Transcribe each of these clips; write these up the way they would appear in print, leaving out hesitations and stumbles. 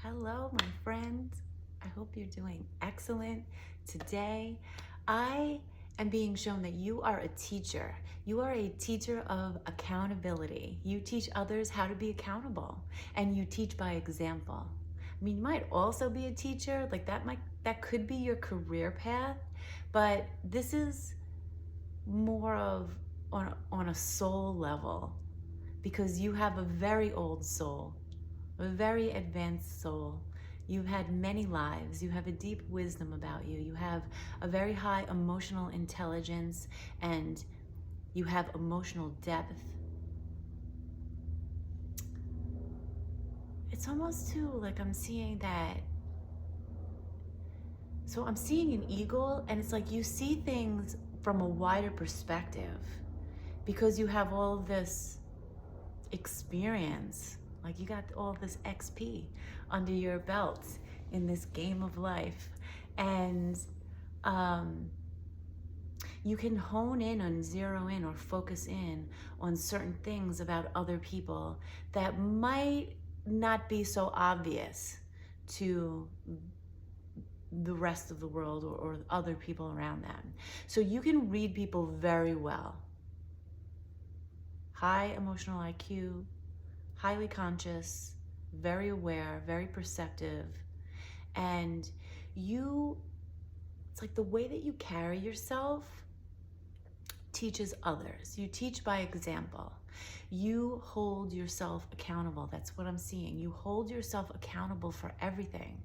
Hello, my friends. I hope you're doing excellent. Today, I am being shown that you are a teacher. You are a teacher of accountability. You teach others how to be accountable, and you teach by example. I mean, you might also be a teacher, like that could be your career path, but this is more of on a soul level because you have a very old soul, a very advanced soul. You've had many lives. You have a deep wisdom about you. You have a very high emotional intelligence and you have emotional depth. It's almost too like I'm seeing that. So I'm seeing an eagle, and it's like you see things from a wider perspective because you have all this experience. Like you got all this XP under your belt in this game of life. And you can hone in and zero in or focus in on certain things about other people that might not be so obvious to the rest of the world or other people around them. So you can read people very well. High emotional IQ, highly conscious, very aware, very perceptive. And it's like the way that you carry yourself teaches others. You teach by example. You hold yourself accountable. That's what I'm seeing. You hold yourself accountable for everything.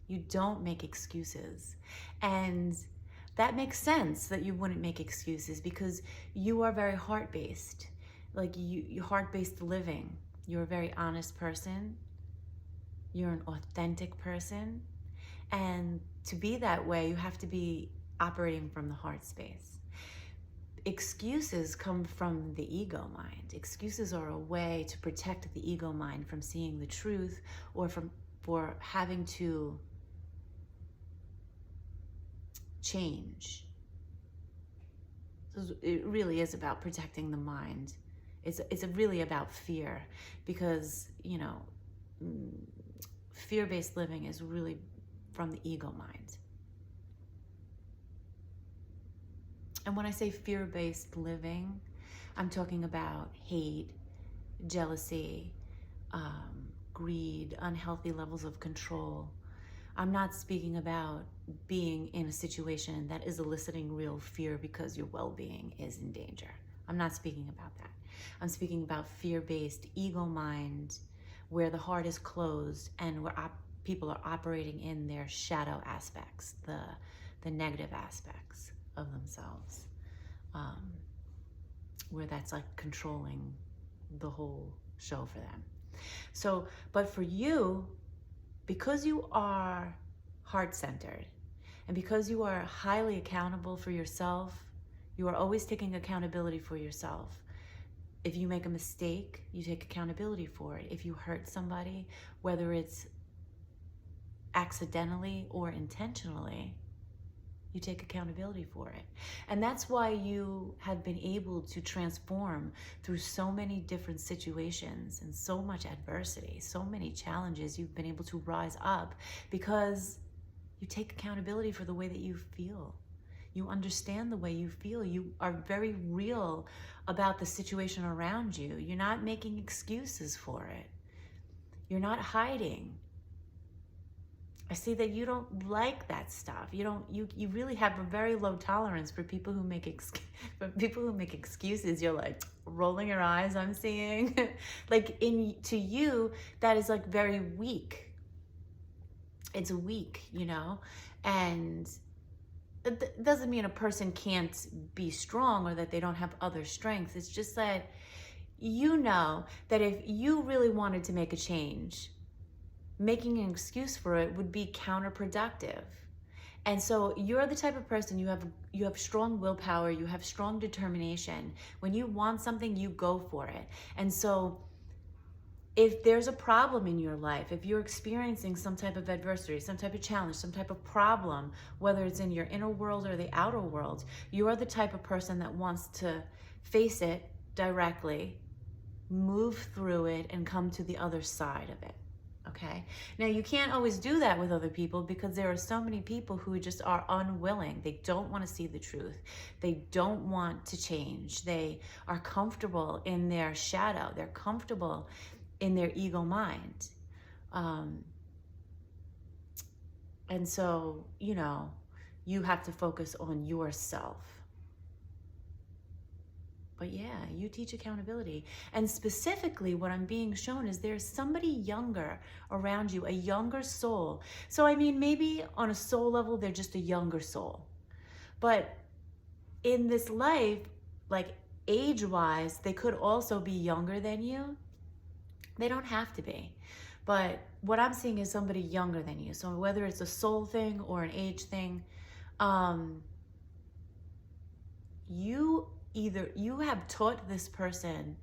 You don't make excuses. And that makes sense that you wouldn't make excuses because you are very heart-based. Like you heart-based living. You're a very honest person. You're an authentic person. And to be that way, you have to be operating from the heart space. Excuses come from the ego mind. Excuses are a way to protect the ego mind from seeing the truth or for having to change. So it really is about protecting the mind. It's really about fear because, fear-based living is really from the ego mind. And when I say fear-based living, I'm talking about hate, jealousy, greed, unhealthy levels of control. I'm not speaking about being in a situation that is eliciting real fear because your well-being is in danger. I'm not speaking about that. I'm speaking about fear-based ego mind where the heart is closed and where people are operating in their shadow aspects, the negative aspects of themselves, where that's like controlling the whole show for them. So, but for you, because you are heart-centered and because you are highly accountable for yourself, you are always taking accountability for yourself. If you make a mistake, you take accountability for it. If you hurt somebody, whether it's accidentally or intentionally, you take accountability for it. And that's why you have been able to transform through so many different situations and so much adversity, so many challenges. You've been able to rise up because you take accountability for the way that you feel. You understand the way you feel. You are very real about the situation around you. You're not making excuses for it. You're not hiding. I see that you don't like that stuff. You really have a very low tolerance for people who make excuses. You're like rolling your eyes, I'm seeing. Like to you, that is like very weak. It's weak, and it doesn't mean a person can't be strong or that they don't have other strengths. It's just that that if you really wanted to make a change, making an excuse for it would be counterproductive. And so you're the type of person, you have strong willpower, you have strong determination. When you want something, you go for it. And so if there's a problem in your life, if you're experiencing some type of adversity, some type of challenge, some type of problem, whether it's in your inner world or the outer world, you are the type of person that wants to face it directly, move through it, and come to the other side of it. Okay. Now, you can't always do that with other people because there are so many people who just are unwilling. They don't want to see the truth. They don't want to change. They are comfortable in their shadow. They're comfortable in their ego mind. And so, you have to focus on yourself. But yeah, you teach accountability. And specifically, what I'm being shown is there's somebody younger around you, a younger soul. So, I mean, maybe on a soul level, they're just a younger soul. But in this life, like age-wise, they could also be younger than you. They don't have to be. But what I'm seeing is somebody younger than you. So whether it's a soul thing or an age thing, you have taught this person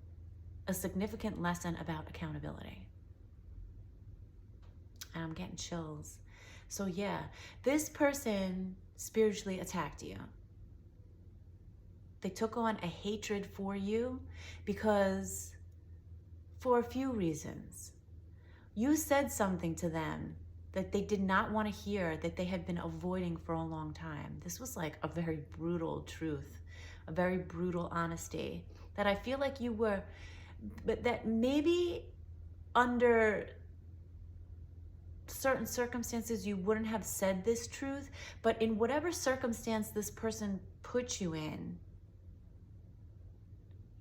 a significant lesson about accountability. And I'm getting chills. So yeah, this person spiritually attacked you. They took on a hatred for you because, for a few reasons. You said something to them that they did not want to hear, that they had been avoiding for a long time. This was like a very brutal truth, a very brutal honesty that I feel like you were, but that maybe under certain circumstances you wouldn't have said this truth, but in whatever circumstance this person put you in,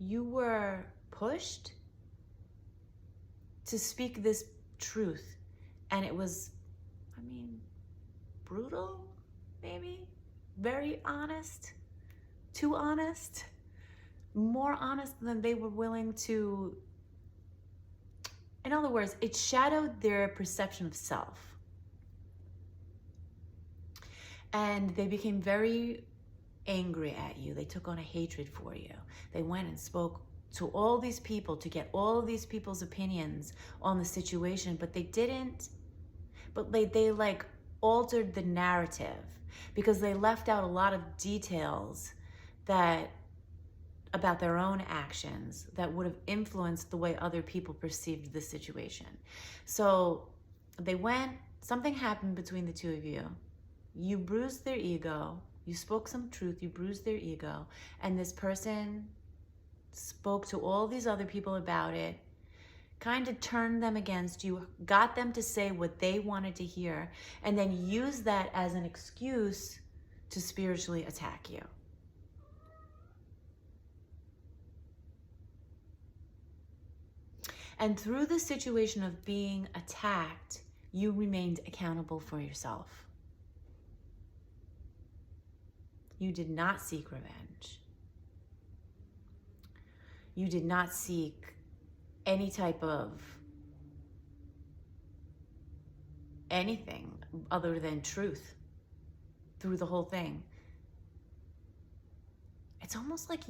you were pushed to speak this truth. And it was, brutal, maybe, very honest, too honest, more honest than they were willing to. In other words, it shadowed their perception of self. And they became very angry at you. They took on a hatred for you. They went and spoke to all these people to get all of these people's opinions on the situation, but they didn't, but they like altered the narrative because they left out a lot of details that about their own actions that would have influenced the way other people perceived the situation. So they went, something happened between the two of you. You bruised their ego, you spoke some truth, you bruised their ego, and this person spoke to all these other people about it, kind of turned them against you, got them to say what they wanted to hear, and then used that as an excuse to spiritually attack you. And through the situation of being attacked, you remained accountable for yourself. You did not seek revenge. You did not seek any type of anything other than truth through the whole thing. It's almost like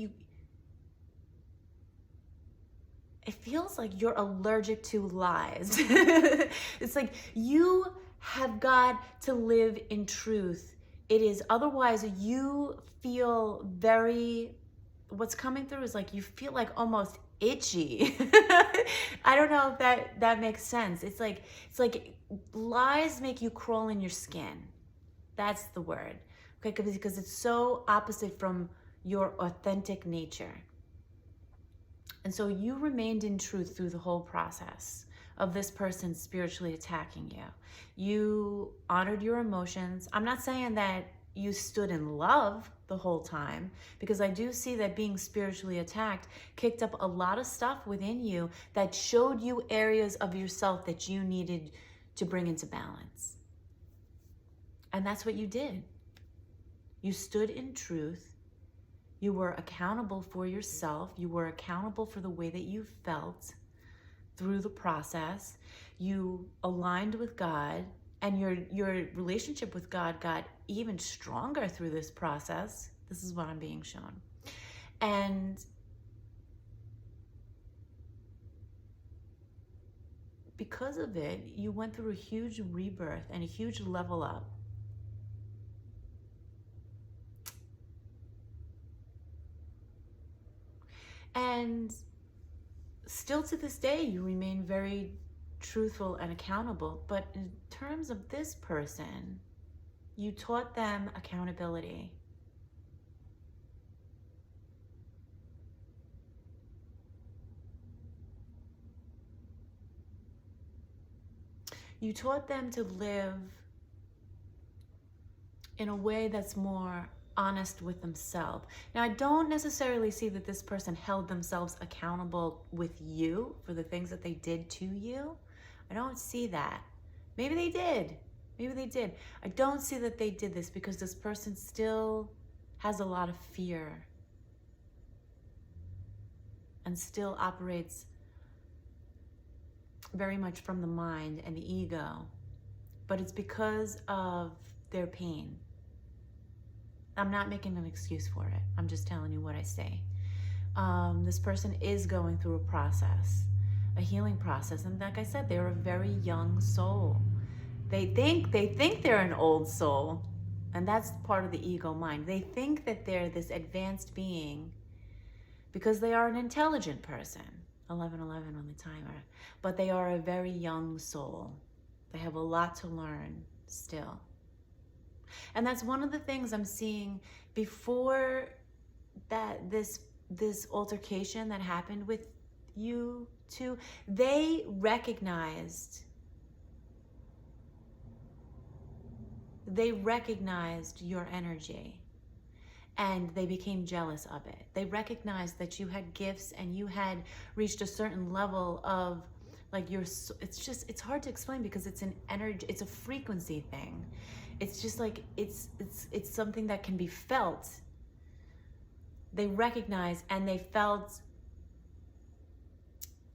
it feels like you're allergic to lies. It's like you have got to live in truth. It is, otherwise you feel very, what's coming through is like you feel like almost itchy. I don't know if that makes sense. It's like lies make you crawl in your skin. That's the word. Okay, because it's so opposite from your authentic nature. And so you remained in truth through the whole process of this person spiritually attacking you. You honored your emotions. I'm not saying that you stood in love the whole time, because I do see that being spiritually attacked kicked up a lot of stuff within you that showed you areas of yourself that you needed to bring into balance. And that's what you did. You stood in truth. You were accountable for yourself. You were accountable for the way that you felt through the process. You aligned with God, and your relationship with God got even stronger through this process. This is what I'm being shown. And because of it, you went through a huge rebirth and a huge level up. And still to this day, you remain very truthful and accountable. But in terms of this person, you taught them accountability. You taught them to live in a way that's more honest with themselves. Now, I don't necessarily see that this person held themselves accountable with you for the things that they did to you. I don't see that. Maybe they did. Maybe they did. I don't see that they did this because this person still has a lot of fear and still operates very much from the mind and the ego. But it's because of their pain. I'm not making an excuse for it. I'm just telling you what I say. This person is going through a process, a healing process. And like I said, they're a very young soul. They think they're an old soul. And that's part of the ego mind. They think that they're this advanced being because they are an intelligent person. 1111 on the timer. But they are a very young soul. They have a lot to learn still. And that's one of the things I'm seeing before that this altercation that happened with you two. They recognized your energy and they became jealous of it. They recognized that you had gifts and you had reached a certain level of like it's hard to explain because it's an energy, it's a frequency thing. It's just like, it's something that can be felt. They recognized and they felt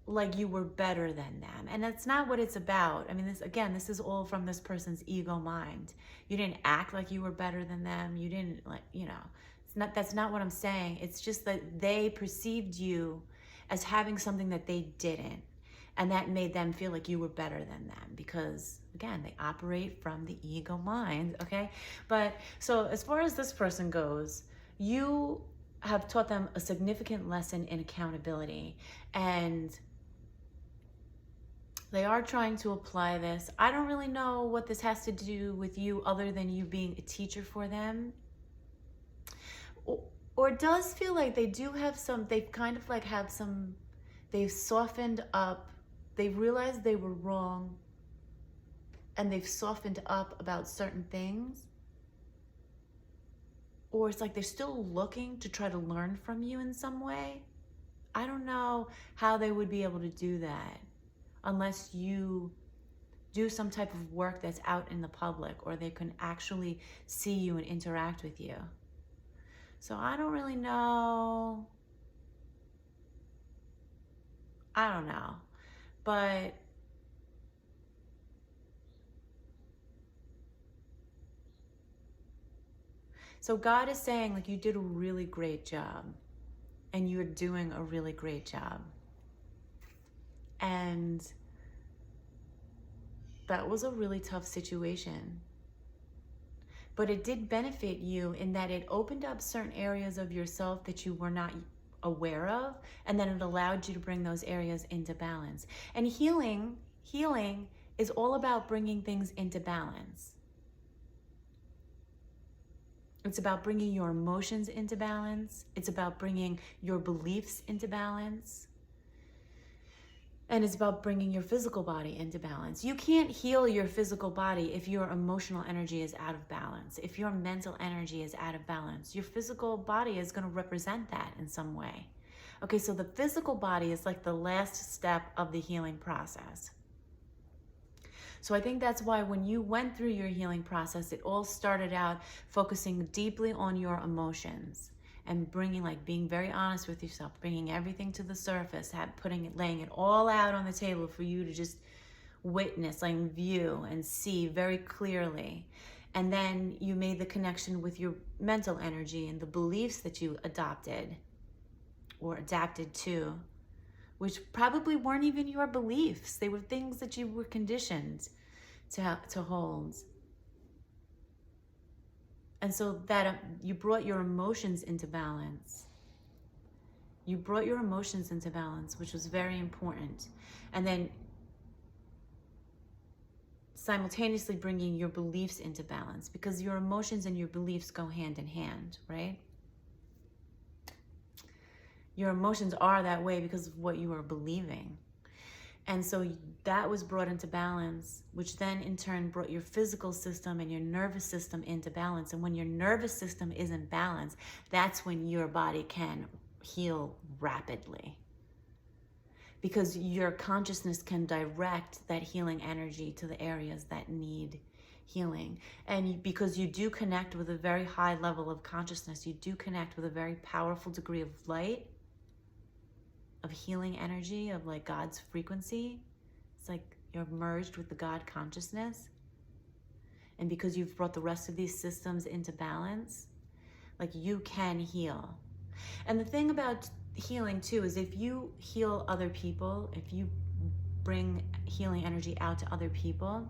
like you were better than them. And that's not what it's about. I mean, this is all from this person's ego mind. You didn't act like you were better than them. You didn't that's not what I'm saying. It's just that they perceived you as having something that they didn't. And that made them feel like you were better than them because, again, they operate from the ego mind, okay? But so as far as this person goes, you have taught them a significant lesson in accountability. And they are trying to apply this. I don't really know what this has to do with you other than you being a teacher for them. Or it does feel like they do have they've softened up. They've realized they were wrong and they've softened up about certain things. Or it's like they're still looking to try to learn from you in some way. I don't know how they would be able to do that unless you do some type of work that's out in the public or they can actually see you and interact with you. So I don't really know. I don't know. But so God is saying, like, you did a really great job and you're doing a really great job. And that was a really tough situation. But it did benefit you in that it opened up certain areas of yourself that you were not aware of, and then it allowed you to bring those areas into balance. And healing is all about bringing things into balance. It's about bringing your emotions into balance. It's about bringing your beliefs into balance. And it's about bringing your physical body into balance. You can't heal your physical body if your emotional energy is out of balance. If your mental energy is out of balance, your physical body is going to represent that in some way. Okay, so the physical body is like the last step of the healing process. So I think that's why when you went through your healing process, it all started out focusing deeply on your emotions. And being very honest with yourself, bringing everything to the surface, laying it all out on the table for you to just witness, view and see very clearly. And then you made the connection with your mental energy and the beliefs that you adopted or adapted to, which probably weren't even your beliefs. They were things that you were conditioned to hold. And so that you brought your emotions into balance. You brought your emotions into balance, which was very important. And then simultaneously bringing your beliefs into balance, because your emotions and your beliefs go hand in hand, right? Your emotions are that way because of what you are believing. And so that was brought into balance, which then in turn brought your physical system and your nervous system into balance. And when your nervous system is in balance, that's when your body can heal rapidly. Because your consciousness can direct that healing energy to the areas that need healing. And because you do connect with a very high level of consciousness, you do connect with a very powerful degree of light, of healing energy, of like God's frequency. It's like you're merged with the God consciousness. And because you've brought the rest of these systems into balance, like you can heal. And the thing about healing too is if you heal other people, if you bring healing energy out to other people,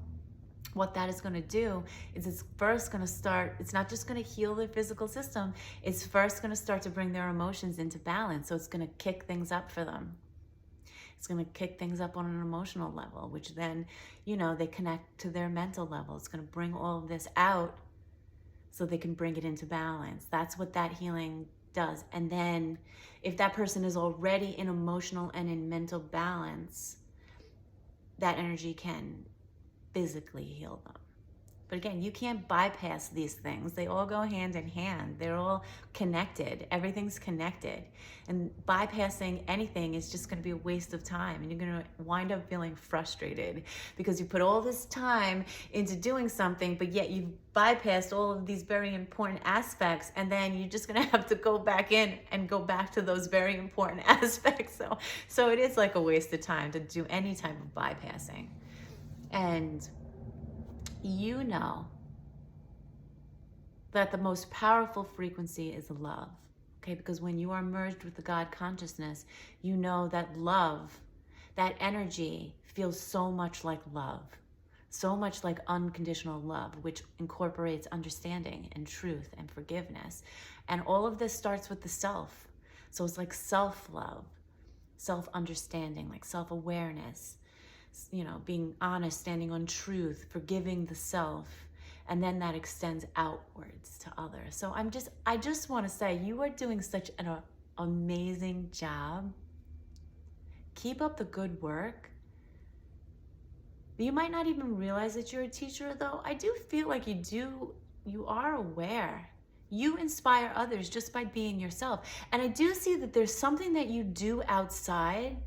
what that is going to do is it's first going to start, it's not just going to heal their physical system, it's first going to start to bring their emotions into balance. So it's going to kick things up for them. It's going to kick things up on an emotional level, which then, you know, they connect to their mental level. It's going to bring all of this out so they can bring it into balance. That's what that healing does. And then if that person is already in emotional and in mental balance, that energy can physically heal them. But again, you can't bypass these things. They all go hand in hand. They're all connected. Everything's connected. And bypassing anything is just going to be a waste of time. And you're going to wind up feeling frustrated because you put all this time into doing something, but yet you've bypassed all of these very important aspects. And then you're just going to have to go back in and go back to those very important aspects. So it is like a waste of time to do any type of bypassing. And you know that the most powerful frequency is love, okay? Because when you are merged with the God consciousness, you know that love, that energy feels so much like love, so much like unconditional love, which incorporates understanding and truth and forgiveness. And all of this starts with the self. So it's like self-love, self-understanding, like self-awareness, you know, being honest, standing on truth, forgiving the self, and then that extends outwards to others. So I just want to say you are doing such an amazing job. Keep up the good work. You might not even realize that you're a teacher, though. I do feel like you are aware. You inspire others just by being yourself. And I do see that there's something that you do outside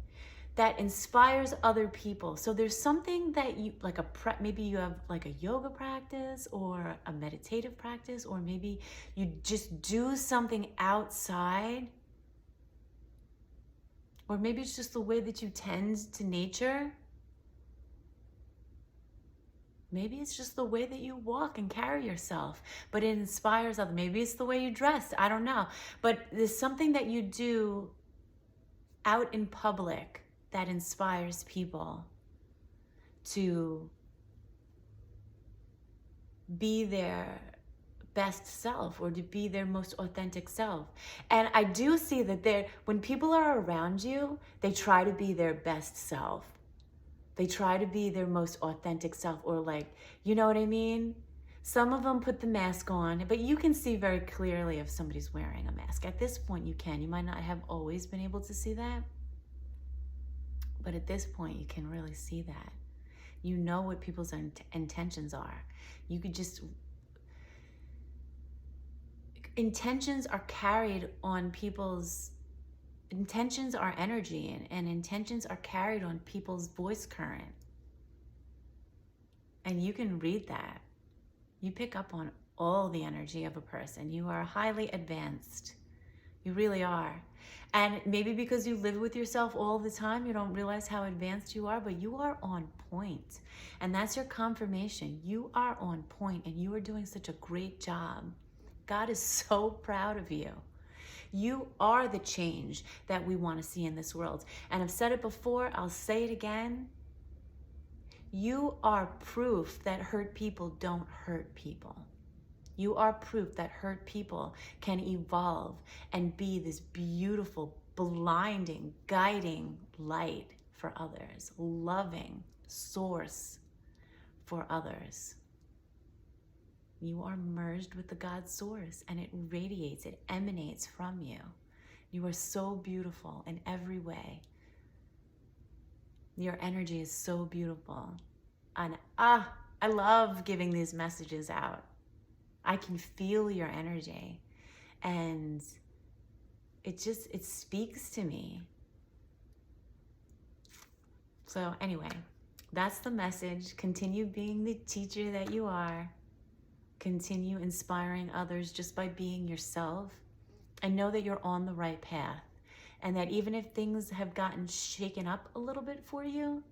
that inspires other people. So there's something that you, like maybe you have like a yoga practice or a meditative practice, or maybe you just do something outside, or maybe it's just the way that you tend to nature. Maybe it's just the way that you walk and carry yourself, but it inspires others. Maybe it's the way you dress, I don't know. But there's something that you do out in public that inspires people to be their best self or to be their most authentic self. And I do see that when people are around you, they try to be their best self. They try to be their most authentic self, or like, you know what I mean? Some of them put the mask on, but you can see very clearly if somebody's wearing a mask. At this point, you can. You might not have always been able to see that, but at this point, you can really see that. You know what people's intentions are. You could just... Intentions are carried on people's... Intentions are energy, and intentions are carried on people's voice current. And you can read that. You pick up on all the energy of a person. You are highly advanced. You really are. And maybe because you live with yourself all the time, you don't realize how advanced you are, but you are on point. And that's your confirmation. You are on point, and you are doing such a great job. God is so proud of you. You are the change that we want to see in this world. And I've said it before, I'll say it again. You are proof that hurt people don't hurt people. You are proof that hurt people can evolve and be this beautiful, blinding, guiding light for others, loving source for others. You are merged with the God source, and it radiates, it emanates from you. You are so beautiful in every way. Your energy is so beautiful. And I love giving these messages out. I can feel your energy, and it speaks to me. So anyway, that's the message. Continue being the teacher that you are. Continue inspiring others just by being yourself, and know that you're on the right path, and that even if things have gotten shaken up a little bit for you,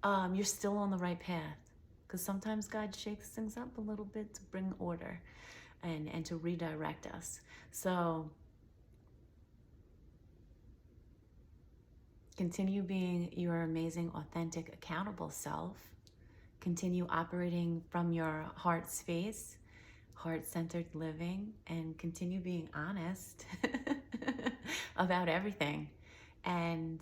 you're still on the right path, because sometimes God shakes things up a little bit to bring order and to redirect us. So continue being your amazing, authentic, accountable self. Continue operating from your heart space, heart-centered living, and continue being honest about everything. And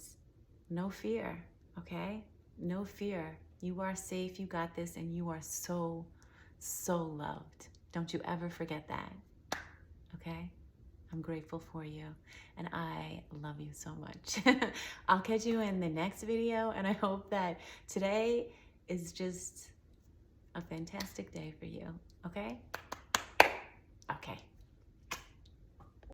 no fear, okay? No fear. You are safe, you got this, and you are so, so loved. Don't you ever forget that, okay? I'm grateful for you, and I love you so much. I'll catch you in the next video, and I hope that today is just a fantastic day for you, okay? Okay.